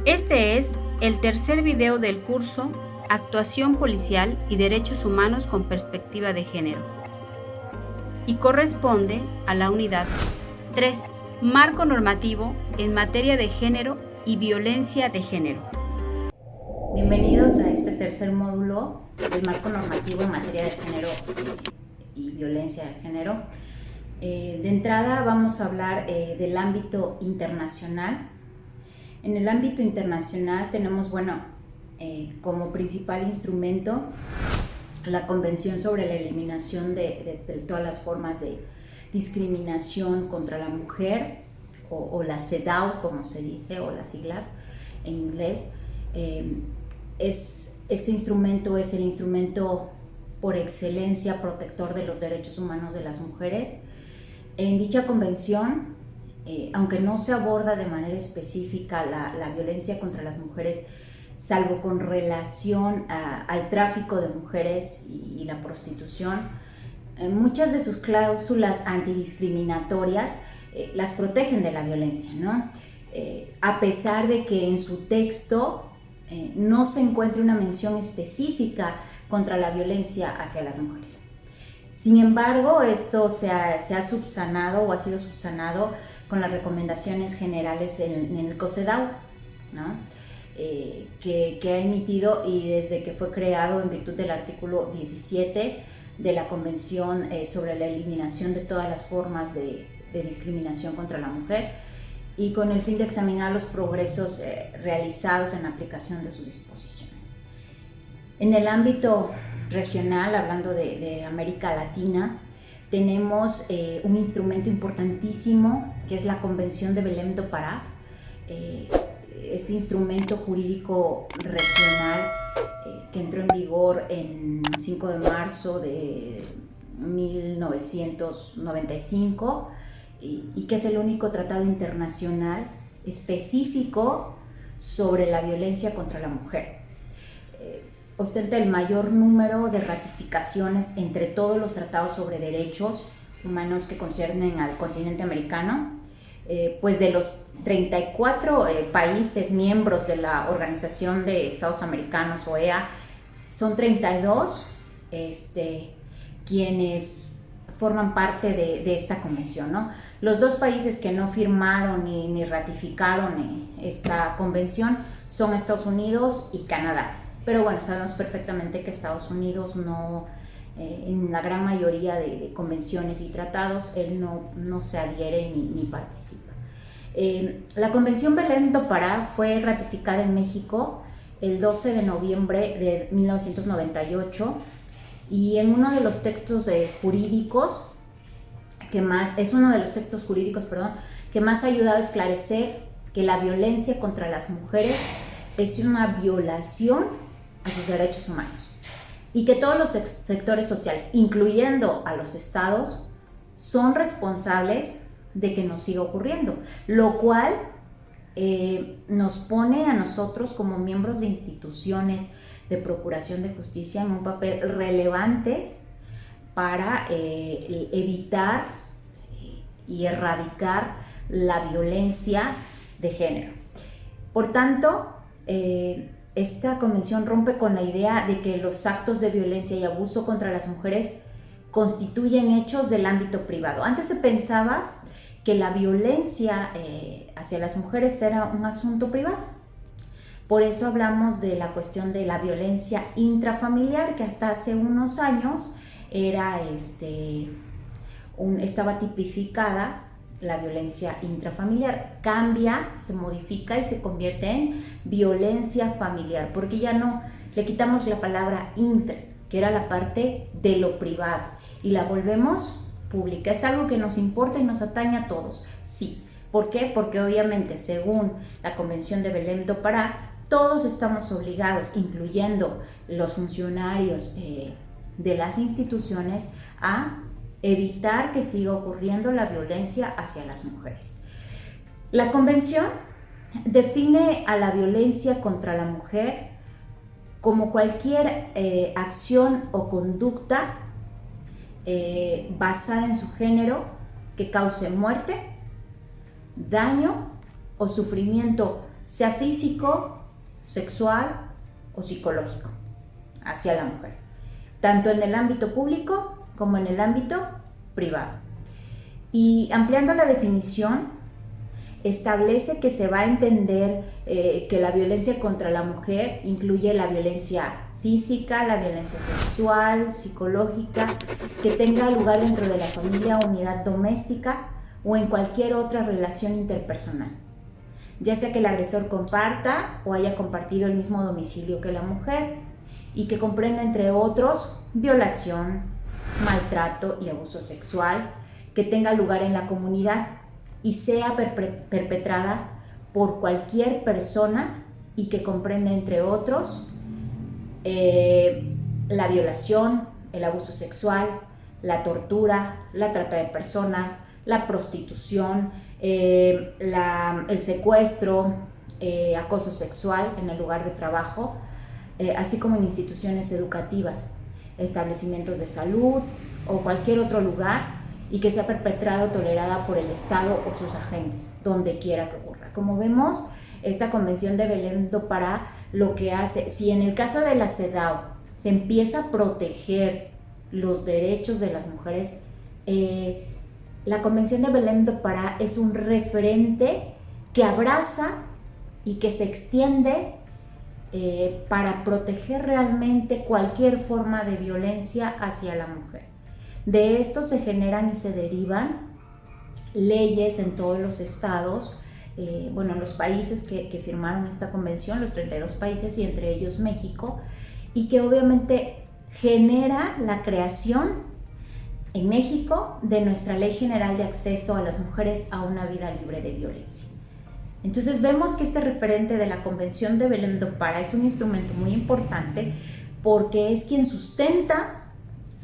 Este es el tercer video del curso Actuación Policial y Derechos Humanos con Perspectiva de Género y corresponde a la unidad 3, Marco Normativo en Materia de Género y Violencia de Género. Bienvenidos a este tercer módulo del Marco Normativo en Materia de Género y Violencia de Género. De entrada vamos a hablar del ámbito internacional. En el ámbito internacional tenemos, como principal instrumento la Convención sobre la Eliminación de todas las formas de discriminación contra la mujer, o la CEDAW, como se dice, o las siglas en inglés. Este instrumento es el instrumento por excelencia protector de los derechos humanos de las mujeres. En dicha convención, aunque no se aborda de manera específica la violencia contra las mujeres, salvo con relación al tráfico de mujeres y la prostitución, muchas de sus cláusulas antidiscriminatorias las protegen de la violencia, ¿no? A pesar de que en su texto no se encuentre una mención específica contra la violencia hacia las mujeres. Sin embargo, esto se ha subsanado o ha sido subsanado con las recomendaciones generales en el COCEDAW, ¿no? Que ha emitido, y desde que fue creado en virtud del artículo 17 de la Convención sobre la Eliminación de todas las formas de discriminación contra la mujer, y con el fin de examinar los progresos realizados en la aplicación de sus disposiciones. En el ámbito regional, hablando de América Latina, tenemos un instrumento importantísimo que es la Convención de Belém do Pará. Este instrumento jurídico regional que entró en vigor en 5 de marzo de 1995 y que es el único tratado internacional específico sobre la violencia contra la mujer. Ostenta el mayor número de ratificaciones entre todos los tratados sobre derechos humanos que conciernen al continente americano. Pues de los 34 países miembros de la Organización de Estados Americanos, OEA, son 32 quienes forman parte de esta convención, ¿no? Los dos países que no firmaron ni ratificaron esta convención son Estados Unidos y Canadá. Pero bueno, sabemos perfectamente que Estados Unidos no, en la gran mayoría de convenciones y tratados, él no se adhiere ni participa. La Convención Belém do Pará fue ratificada en México el 12 de noviembre de 1998 y en uno de los textos jurídicos que más ha ayudado a esclarecer que la violencia contra las mujeres es una violación a sus derechos humanos y que todos los sectores sociales, incluyendo a los estados, son responsables de que nos siga ocurriendo, lo cual nos pone a nosotros como miembros de instituciones de procuración de justicia en un papel relevante para evitar y erradicar la violencia de género. Por tanto, esta convención rompe con la idea de que los actos de violencia y abuso contra las mujeres constituyen hechos del ámbito privado. Antes se pensaba que la violencia hacia las mujeres era un asunto privado. Por eso hablamos de la cuestión de la violencia intrafamiliar, que hasta hace unos años estaba tipificada la violencia intrafamiliar. Cambia, se modifica y se convierte en violencia familiar, porque ya no le quitamos la palabra intra, que era la parte de lo privado, y la volvemos pública. Es algo que nos importa y nos atañe a todos, sí. ¿Por qué? Porque obviamente, según la Convención de Belém do Pará, todos estamos obligados, incluyendo los funcionarios de las instituciones, a evitar que siga ocurriendo la violencia hacia las mujeres. La Convención define a la violencia contra la mujer como cualquier acción o conducta basada en su género que cause muerte, daño o sufrimiento sea físico, sexual o psicológico hacia la mujer, tanto en el ámbito público como en el ámbito privado. Y ampliando la definición, establece que se va a entender que la violencia contra la mujer incluye la violencia física, la violencia sexual, psicológica, que tenga lugar dentro de la familia o unidad doméstica o en cualquier otra relación interpersonal, ya sea que el agresor comparta o haya compartido el mismo domicilio que la mujer, y que comprenda, entre otros, violación, maltrato y abuso sexual que tenga lugar en la comunidad y sea perpetrada por cualquier persona, y que comprenda, entre otros, la violación, el abuso sexual, la tortura, la trata de personas, la prostitución, el secuestro, acoso sexual en el lugar de trabajo, así como en instituciones educativas, establecimientos de salud o cualquier otro lugar, y que sea perpetrada o tolerada por el Estado o sus agentes, donde quiera que ocurra. Como vemos, esta Convención de Belém do Pará lo que hace, si en el caso de la CEDAW se empieza a proteger los derechos de las mujeres, la Convención de Belém do Pará es un referente que abraza y que se extiende para proteger realmente cualquier forma de violencia hacia la mujer. De esto se generan y se derivan leyes en todos los estados, los países que firmaron esta convención, los 32 países y entre ellos México, y que obviamente genera la creación en México de nuestra Ley General de Acceso a las Mujeres a una Vida Libre de Violencia. Entonces vemos que este referente de la Convención de Belém do Pará es un instrumento muy importante, porque es quien sustenta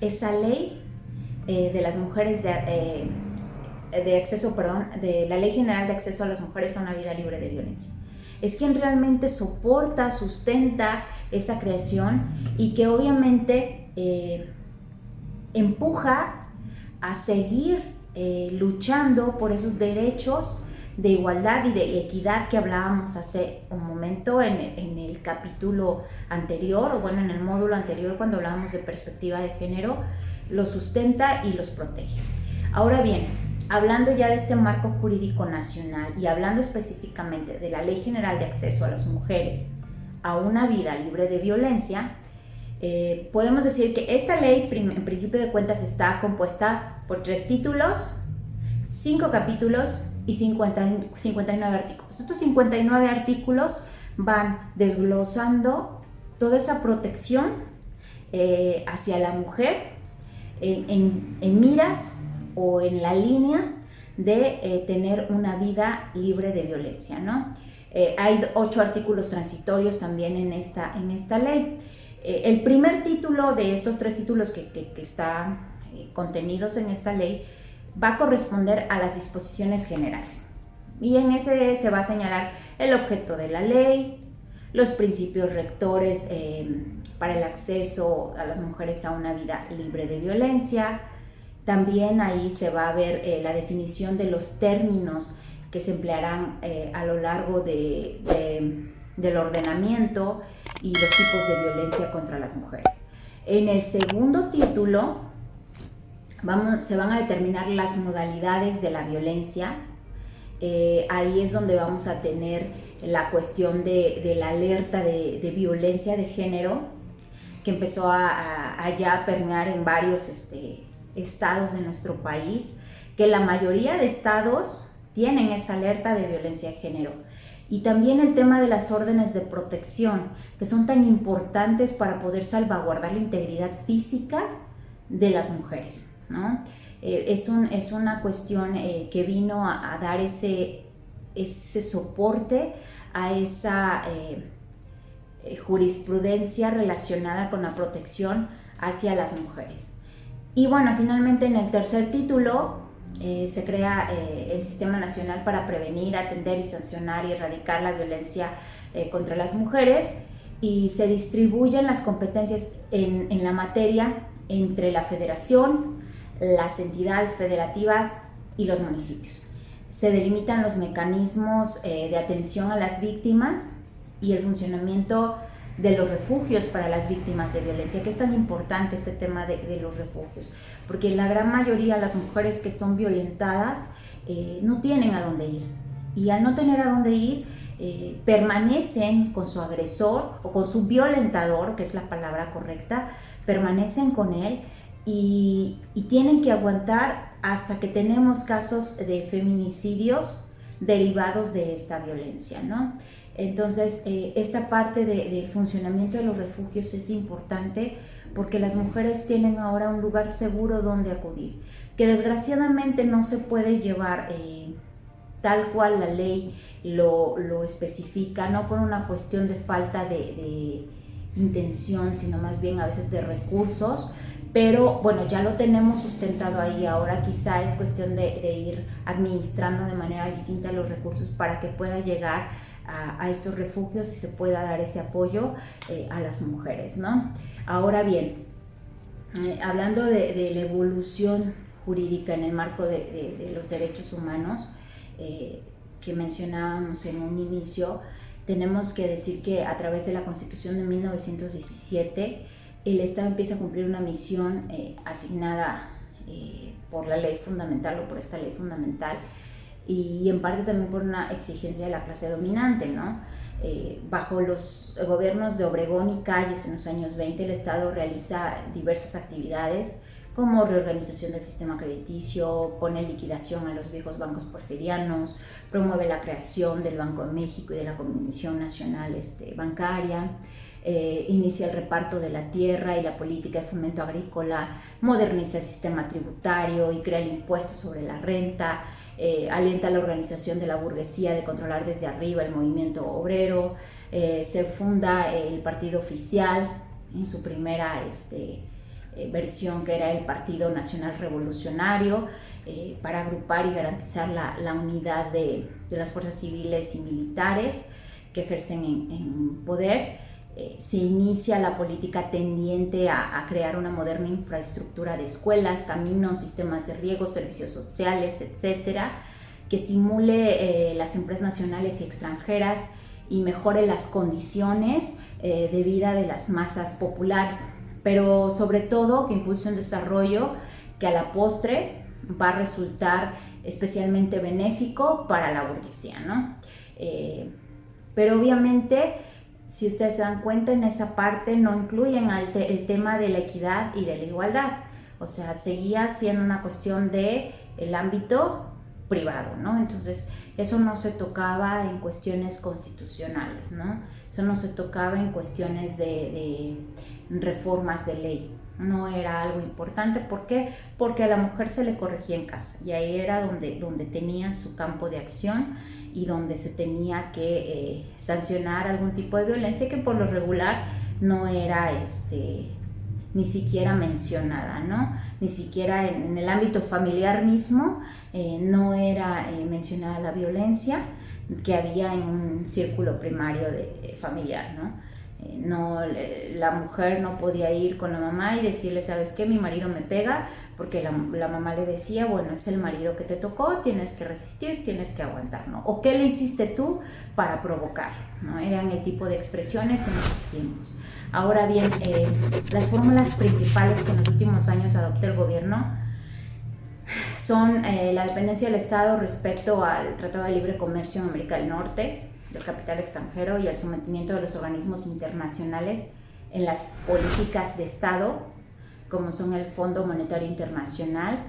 esa ley de las mujeres de la Ley General de Acceso a las Mujeres a una Vida Libre de Violencia. Es quien realmente soporta, sustenta esa creación, y que obviamente empuja a seguir luchando por esos derechos de igualdad y de equidad que hablábamos hace un momento en el capítulo anterior, en el módulo anterior, cuando hablábamos de perspectiva de género. Los sustenta y los protege. Ahora bien, hablando ya de este marco jurídico nacional y hablando específicamente de la Ley General de Acceso a las Mujeres a una Vida Libre de Violencia, podemos decir que esta ley, en principio de cuentas, está compuesta por 3 títulos, 5 capítulos y 59 artículos. Estos 59 artículos van desglosando toda esa protección hacia la mujer en miras o en la línea de tener una vida libre de violencia, ¿no? Hay 8 artículos transitorios también en esta ley. El primer título de estos 3 títulos que están contenidos en esta ley va a corresponder a las disposiciones generales, y en ese se va a señalar el objeto de la ley, los principios rectores para el acceso a las mujeres a una vida libre de violencia. También ahí se va a ver la definición de los términos que se emplearán a lo largo del ordenamiento y los tipos de violencia contra las mujeres. En el segundo título se van a determinar las modalidades de la violencia. Ahí es donde vamos a tener la cuestión de la alerta de violencia de género, que empezó a ya permear en varios estados de nuestro país, que la mayoría de estados tienen esa alerta de violencia de género. Y también el tema de las órdenes de protección, que son tan importantes para poder salvaguardar la integridad física de las mujeres, ¿no? Es una cuestión que vino a dar ese soporte a esa jurisprudencia relacionada con la protección hacia las mujeres. Y finalmente en el tercer título se crea el Sistema Nacional para Prevenir, Atender y Sancionar y Erradicar la Violencia contra las Mujeres, y se distribuyen las competencias en la materia entre la Federación, las entidades federativas y los municipios. se delimitan los mecanismos de atención a las víctimas y el funcionamiento de los refugios para las víctimas de violencia. ¿Qué es tan importante este tema de los refugios? Porque la gran mayoría de las mujeres que son violentadas no tienen a dónde ir, y al no tener a dónde ir permanecen con su agresor o con su violentador, que es la palabra correcta, permanecen con él y tienen que aguantar hasta que tenemos casos de feminicidios derivados de esta violencia, ¿no? Entonces, esta parte del funcionamiento de los refugios es importante porque las mujeres tienen ahora un lugar seguro donde acudir, que desgraciadamente no se puede llevar tal cual la ley lo especifica, no por una cuestión de falta de intención, sino más bien a veces de recursos, pero bueno, ya lo tenemos sustentado ahí. Ahora quizá es cuestión de ir administrando de manera distinta los recursos para que pueda llegar a estos refugios y se pueda dar ese apoyo a las mujeres, ¿no? Ahora bien, hablando de la evolución jurídica en el marco de los derechos humanos que mencionábamos en un inicio, tenemos que decir que a través de la Constitución de 1917 el Estado empieza a cumplir una misión asignada por la ley fundamental o por esta ley fundamental, y en parte también por una exigencia de la clase dominante, ¿no? Bajo los gobiernos de Obregón y Calles en los años 20, el Estado realiza diversas actividades como reorganización del sistema crediticio, pone liquidación a los viejos bancos porfirianos, promueve la creación del Banco de México y de la Comisión Nacional Bancaria, inicia el reparto de la tierra y la política de fomento agrícola, moderniza el sistema tributario y crea el impuesto sobre la renta, alienta la organización de la burguesía de controlar desde arriba el movimiento obrero, se funda el partido oficial en su primera versión, que era el Partido Nacional Revolucionario, para agrupar y garantizar la unidad de las fuerzas civiles y militares que ejercen en poder. Se inicia la política tendiente a crear una moderna infraestructura de escuelas, caminos, sistemas de riego, servicios sociales, etcétera, que estimule las empresas nacionales y extranjeras y mejore las condiciones de vida de las masas populares, pero sobre todo que impulse un desarrollo que a la postre va a resultar especialmente benéfico para la burguesía, ¿no? Pero obviamente, si ustedes se dan cuenta, en esa parte no incluyen el tema de la equidad y de la igualdad. O sea, seguía siendo una cuestión del ámbito privado, ¿no? Entonces, eso no se tocaba en cuestiones constitucionales, ¿no? Eso no se tocaba en cuestiones de reformas de ley. No era algo importante. ¿Por qué? Porque a la mujer se le corregía en casa y ahí era donde tenía su campo de acción y donde se tenía que sancionar algún tipo de violencia que por lo regular no era ni siquiera mencionada, ¿no? Ni siquiera en el ámbito familiar mismo no era mencionada la violencia que había en un círculo primario familiar, ¿no? La mujer no podía ir con la mamá y decirle, ¿sabes qué? Mi marido me pega, porque la mamá le decía, bueno, es el marido que te tocó, tienes que resistir, tienes que aguantar, ¿no? ¿O qué le hiciste tú para provocar? ¿No? Eran el tipo de expresiones en esos tiempos. Ahora bien, las fórmulas principales que en los últimos años adoptó el gobierno son la dependencia del Estado respecto al Tratado de Libre Comercio en América del Norte, del capital extranjero y el sometimiento de los organismos internacionales en las políticas de Estado, como son el Fondo Monetario Internacional,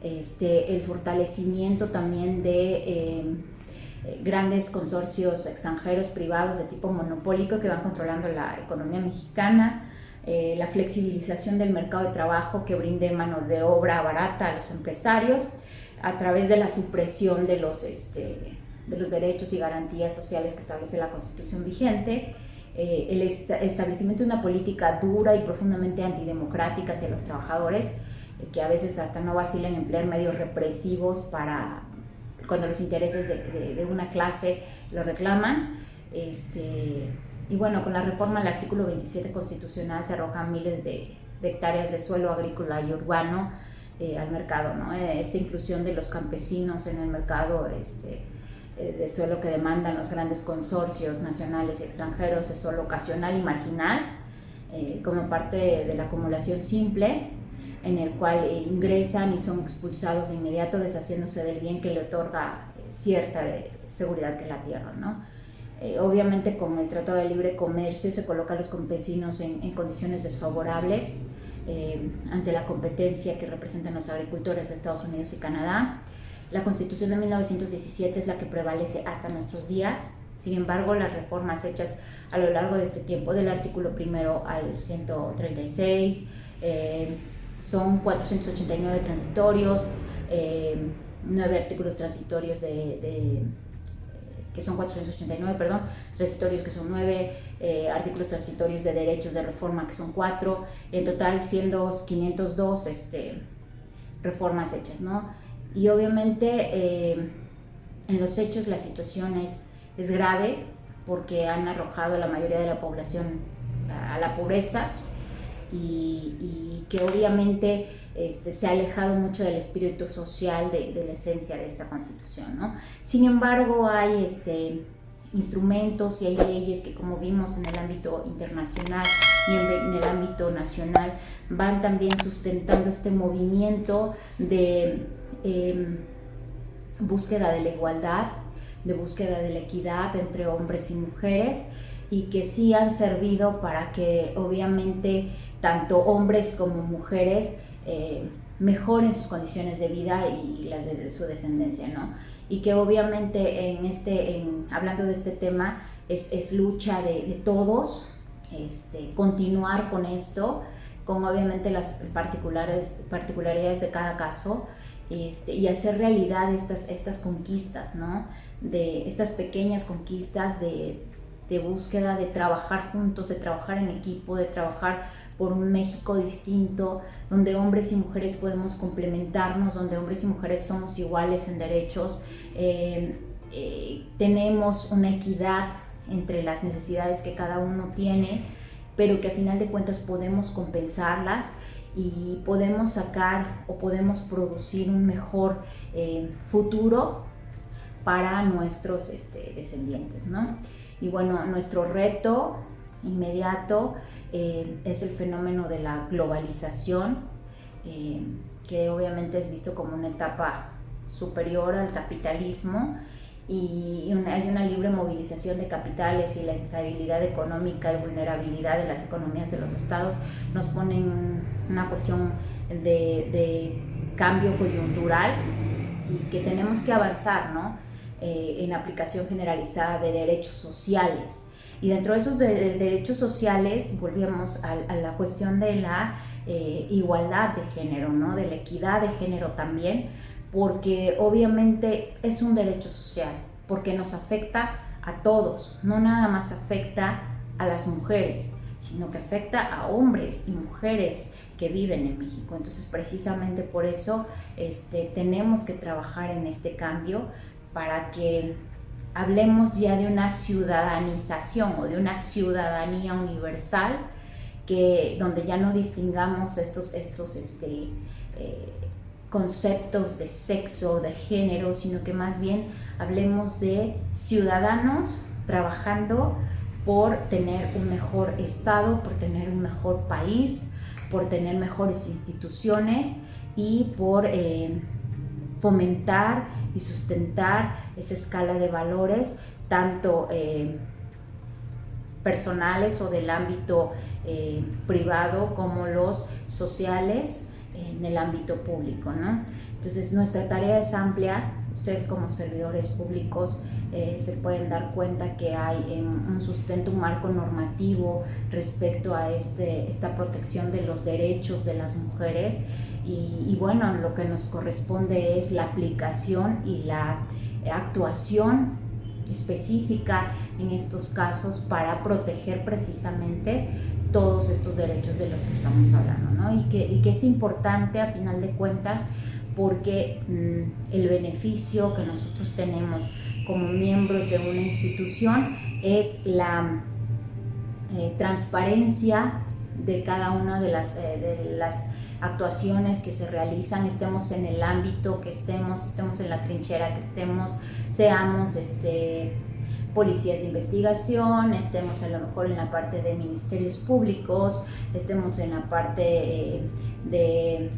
el fortalecimiento también de grandes consorcios extranjeros privados de tipo monopólico que van controlando la economía mexicana, la flexibilización del mercado de trabajo que brinde mano de obra barata a los empresarios a través de la supresión de los derechos y garantías sociales que establece la Constitución vigente, el establecimiento de una política dura y profundamente antidemocrática hacia los trabajadores, que a veces hasta no vacilan en emplear medios represivos para cuando los intereses de una clase lo reclaman. Y bueno, con la reforma al artículo 27 constitucional se arrojan miles de hectáreas de suelo agrícola y urbano al mercado, ¿no? Esta inclusión de los campesinos en el mercado de suelo que demandan los grandes consorcios nacionales y extranjeros es solo ocasional y marginal, como parte de la acumulación simple, en el cual ingresan y son expulsados de inmediato, deshaciéndose del bien que le otorga cierta seguridad que es la tierra, ¿no? Obviamente con el Tratado de Libre Comercio se coloca a los campesinos en condiciones desfavorables ante la competencia que representan los agricultores de Estados Unidos y Canadá. La Constitución de 1917 es la que prevalece hasta nuestros días. Sin embargo, las reformas hechas a lo largo de este tiempo, del artículo 1 al 136, son 489 transitorios, 9 artículos transitorios que son 489, perdón, transitorios que son 9, artículos transitorios de derechos de reforma que son 4, en total siendo 502 reformas hechas, ¿no? Y obviamente en los hechos la situación es grave porque han arrojado a la mayoría de la población a la pobreza y que obviamente se ha alejado mucho del espíritu social de la esencia de esta Constitución, ¿no? Sin embargo, hay instrumentos y hay leyes que, como vimos en el ámbito internacional y en el ámbito nacional, van también sustentando este movimiento de búsqueda de la igualdad, de búsqueda de la equidad entre hombres y mujeres, y que sí han servido para que obviamente tanto hombres como mujeres mejoren sus condiciones de vida y las de su descendencia, ¿no? Y que obviamente hablando de este tema es lucha de todos, continuar con esto, con obviamente las particularidades de cada caso, y hacer realidad estas conquistas, ¿no? De estas pequeñas conquistas de búsqueda, de trabajar juntos, de trabajar en equipo, de trabajar por un México distinto, donde hombres y mujeres podemos complementarnos, donde hombres y mujeres somos iguales en derechos, tenemos una equidad entre las necesidades que cada uno tiene, pero que a final de cuentas podemos compensarlas y podemos sacar o podemos producir un mejor futuro para nuestros descendientes, ¿no? Y bueno, nuestro reto inmediato es el fenómeno de la globalización, que obviamente es visto como una etapa superior al capitalismo, y hay una libre movilización de capitales, y la instabilidad económica y vulnerabilidad de las economías de los estados nos ponen una cuestión de cambio coyuntural, y que tenemos que avanzar, ¿no? En la aplicación generalizada de derechos sociales. Y dentro de esos derechos sociales volvemos a la cuestión de la igualdad de género, ¿no? De la equidad de género también, porque obviamente es un derecho social, porque nos afecta a todos, no nada más afecta a las mujeres, sino que afecta a hombres y mujeres que viven en México. Entonces, precisamente por eso tenemos que trabajar en este cambio, para que hablemos ya de una ciudadanización o de una ciudadanía universal, donde ya no distingamos estos conceptos de sexo, de género, sino que más bien hablemos de ciudadanos trabajando por tener un mejor estado, por tener un mejor país, por tener mejores instituciones y por fomentar y sustentar esa escala de valores, tanto personales o del ámbito privado, como los sociales en el ámbito público, ¿no? Entonces, nuestra tarea es amplia. Ustedes, como servidores públicos, se pueden dar cuenta que hay un sustento, un marco normativo respecto a esta protección de los derechos de las mujeres. Y bueno, lo que nos corresponde es la aplicación y la actuación específica en estos casos para proteger precisamente todos estos derechos de los que estamos hablando, ¿no? Y que es importante a final de cuentas, porque el beneficio que nosotros tenemos como miembros de una institución es la transparencia de cada una de las actuaciones que se realizan, estemos en el ámbito que estemos en la trinchera que estemos, seamos policías de investigación, estemos a lo mejor en la parte de ministerios públicos, estemos en la parte de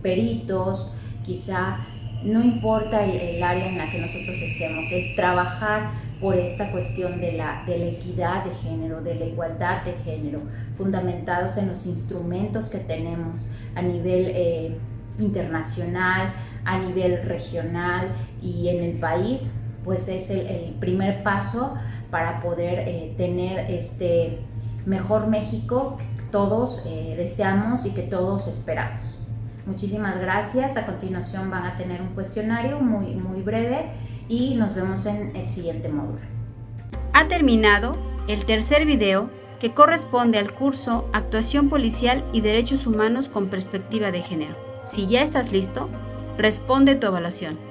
peritos, quizá no importa el área en la que nosotros estemos, el trabajar por esta cuestión de la equidad de género, de la igualdad de género, fundamentados en los instrumentos que tenemos a nivel internacional, a nivel regional y en el país, pues es el primer paso para poder tener este mejor México que todos deseamos y que todos esperamos. Muchísimas gracias. A continuación van a tener un cuestionario muy breve y nos vemos en el siguiente módulo. Ha terminado el tercer video que corresponde al curso Actuación Policial y Derechos Humanos con Perspectiva de Género. Si ya estás listo, responde tu evaluación.